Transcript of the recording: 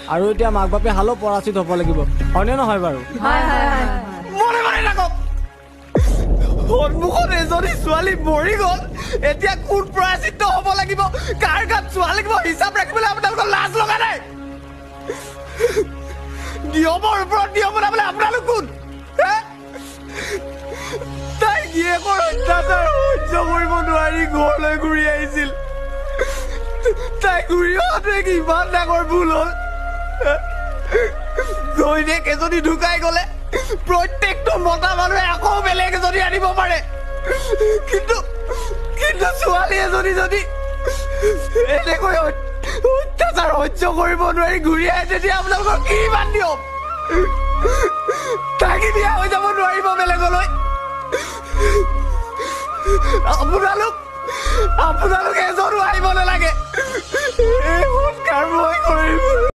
আৰু এতিয়া মাক বাপে হালো পৰাচিত হ'ব লাগিব হয়নে নহয় বাৰু মনে মনে থাকক সন্মুখত এজনী ছোৱালী মৰি গ'ল এতিয়া কোন পৰাচিত হ'ব লাগিব কাৰ গাত চোৱা লাগিব হিচাপ ৰাখিবলৈ আপোনালোকৰ লাজ লগা নাই নিয়মৰ ওপৰত নিয়ম বনাবলৈ আপোনালোক কোন তাই গিয়েকৰ অত্যাচাৰ সহ্য কৰিব নোৱাৰি ঘৰলৈ ঘূৰি আহিছিল তাই ঘূৰি অহাতে কিমান ডাঙৰ ভুল হ'ল ঘৈণীয়েক এজনী ঢুকাই গ'লে প্ৰত্যেকটো মতা মানুহে আকৌ বেলেগ এজনী আনিব পাৰে কিন্তু ছোৱালী এজনী যদি এনেকৈ অত্যাচাৰ সহ্য কৰিব নোৱাৰি ঘূৰি আহে তেতিয়া আপোনালোকৰ কি ইমান নিয়ম তাকে দিয়া হৈ যাব নোৱাৰিব বেলেগলৈ আপোনালোক এজনো আহিব নালাগে এই সংস্কাৰ মই কৰিম